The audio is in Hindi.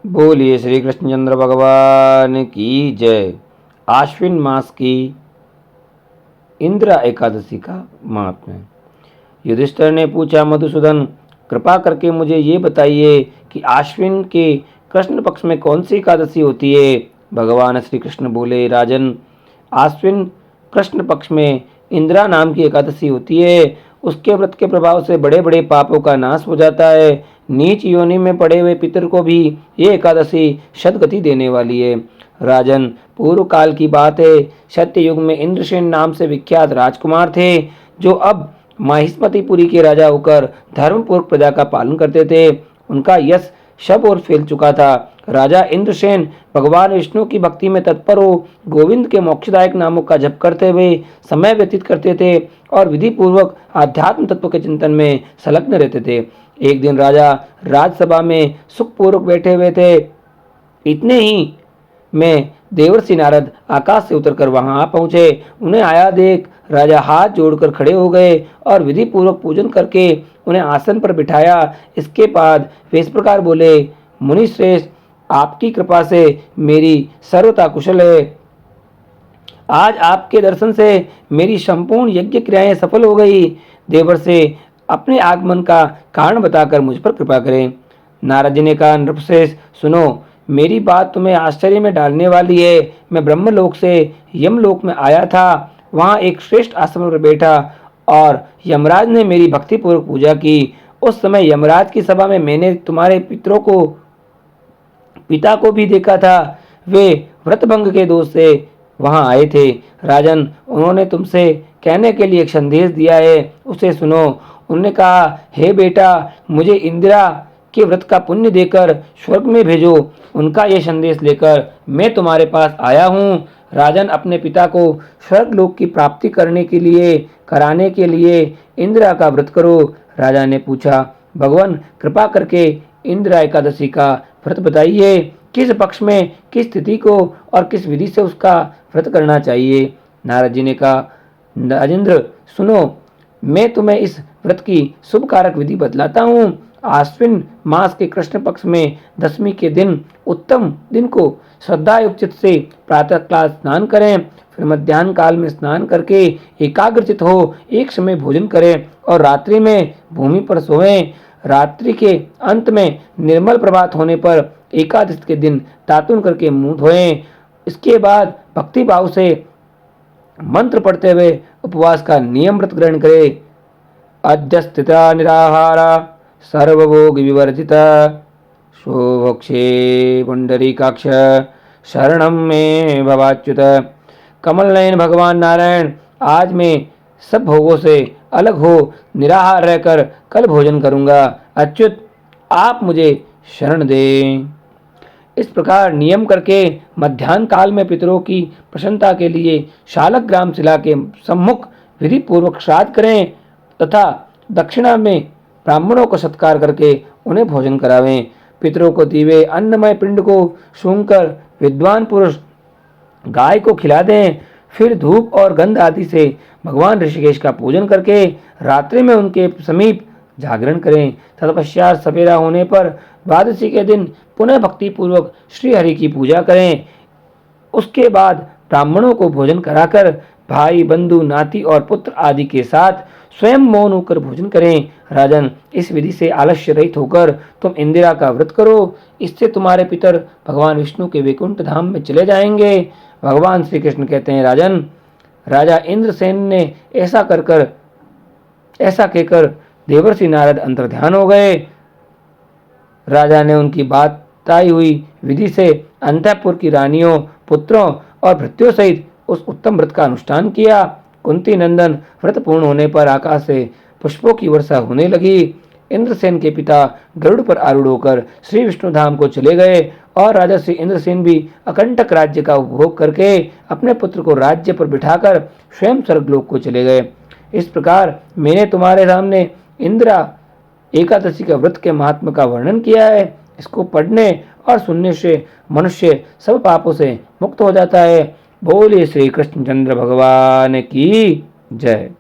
बोलिए श्री कृष्णचंद्र भगवान की जय। आश्विन मास की इंद्र एकादशी का महात्म्य। युधिष्ठिर ने पूछा, मधुसूदन, कृपा करके मुझे ये बताइए कि आश्विन के कृष्ण पक्ष में कौन सी एकादशी होती है। भगवान श्री कृष्ण बोले, राजन, आश्विन कृष्ण पक्ष में इंदिरा नाम की एकादशी होती है। उसके व्रत के प्रभाव से बड़े बड़े पापों का नाश हो जाता है। नीच योनि में पड़े हुए पितर को भी ये एकादशी सद्गति देने वाली है। राजन, पूर्व काल की बात है, सत्य युग में इंद्रसेन नाम से विख्यात राजकुमार थे, जो अब महिष्मतिपुरी के राजा होकर धर्मपूर्वक प्रजा का पालन करते थे। उनका यश सब और फैल चुका था। राजा इंद्रसेन भगवान विष्णु की भक्ति में तत्पर हो गोविंद के मोक्षदायक नामों का जप करते हुए समय व्यतीत करते थे और विधि पूर्वक आध्यात्म तत्व के चिंतन में संलग्न रहते थे। एक दिन राजा राजसभा में सुखपूर्वक बैठे हुए थे। इतने ही में देवर्षि नारद आकाश से उतरकर वहां आ पहुंचे। उन्हें आया देख राजा हाथ जोड़कर खड़े हो गए और विधि पूर्वक पूजन करके उन्हें आसन पर बिठाया। इसके बाद वे इस प्रकार बोले, मुनि श्रेष्ठ, आपकी कृपा से मेरी सर्वथा कुशल है। आज आपके दर्शन से मेरी संपूर्ण यज्ञ क्रियाएं सफल हो गई। देवर्षि अपने आगमन का कारण बताकर मुझ पर कृपा करें। नारद जी ने कहा, नृपश्रेष्ठ, सुनो, मेरी बात तुम्हें आश्चर्य में डालने वाली है। मैं ब्रह्मलोक से यमलोक में आया था। वहां एक श्रेष्ठ आश्रम पर बैठा और यमराज ने मेरी भक्तिपूर्वक पूजा की। उस समय यमराज की सभा में मैंने तुम्हारे पिता को भी देखा था। वे व्रतभंग के दोष से वहां आए थे। राजन, उन्होंने तुमसे कहने के लिए एक संदेश दिया है, उसे सुनो। उन्होंने कहा, हे बेटा, मुझे इंदिरा के व्रत का पुण्य देकर स्वर्ग में भेजो। उनका यह संदेश लेकर मैं तुम्हारे पास आया हूँ। राजन, अपने पिता को स्वर्ग लोक की प्राप्ति कराने के लिए इंदिरा का व्रत करो। राजा ने पूछा, भगवान, कृपा करके इंदिरा एकादशी का व्रत बताइए। किस पक्ष में, किस तिथि को और किस विधि से उसका व्रत करना चाहिए। नारद जी ने कहा, राजेंद्र, सुनो, मैं तुम्हें इस व्रत की शुभ कारक विधि बतलाता हूँ। आश्विन मास के कृष्ण पक्ष में दशमी के दिन उत्तम दिन को श्रद्धायुक्त से प्रातः काल स्नान करें, फिर मध्याह्न काल में स्नान करके एकाग्रचित हो एक समय भोजन करें और रात्रि में भूमि पर सोएं। रात्रि के अंत में निर्मल प्रभात होने पर एकादशी के दिन तातुन करके मुंह धोएं। इसके बाद भक्ति भाव से मंत्र पढ़ते हुए उपवास का नियम व्रत ग्रहण करें। अध्यस्थिता निराहारा सर्वभोग विवर्जिता शोभक्षे पुंडरीकाक्ष शरणम में भवाच्युत। कमल नयन भगवान नारायण, आज मैं सब भोगों से अलग हो निराहार रहकर कल भोजन करूंगा। अच्युत, आप मुझे शरण दें। इस प्रकार नियम करके मध्याह्न काल में पितरों की प्रसन्नता के लिए शालक ग्राम शिला के सम्मुख विधि पूर्वक श्राद्ध करें तथा दक्षिणा में ब्राह्मणों को सत्कार करके उन्हें भोजन करावें। पितरों को दीवे अन्नमय पिंड को सूंघकर विद्वान पुरुष गाय को खिला दें। फिर धूप और गंध आदि से भगवान ऋषिकेश का पूजन करके रात्रि में उनके समीप जागरण करें। तत्पश्चात सवेरा होने पर द्वादशी के दिन पुनः भक्ति पूर्वक श्री हरि की पूजा करें। उसके बाद ब्राह्मणों को भोजन कराकर भाई, बंधु, नाती और पुत्र आदि के साथ स्वयं मौन होकर भोजन करें। राजन, इस विधि से आलस्य रहित होकर तुम इंदिरा का व्रत करो। इससे तुम्हारे पितर भगवान विष्णु के वैकुंठ धाम में चले जाएंगे। भगवान श्री कृष्ण कहते हैं, राजन, राजा इंद्रसेन ने ऐसा कहकर देवर्षि नारद अंतर्ध्यान हो गए। राजा ने उनकी बताई हुई विधि से अंतःपुर की रानियों, पुत्रों और भृत्यों सहित उस उत्तम व्रत का अनुष्ठान किया। कुंती नंदन, व्रत पूर्ण होने पर आकाश से पुष्पों की वर्षा होने लगी। इंद्रसेन के पिता गरुड़ पर आरूढ़ होकर श्री विष्णु धाम को चले गए और राजा श्री इंद्रसेन भी अकंटक राज्य का उपभोग करके अपने पुत्र को राज्य पर बिठाकर स्वयं स्वर्गलोक को चले गए। इस प्रकार मैंने तुम्हारे सामने इंदिरा एकादशी का व्रत के महात्मा का वर्णन किया है। इसको पढ़ने और सुनने से मनुष्य सब पापों से मुक्त हो जाता है। बोलिए श्री कृष्णचंद्र भगवान की जय।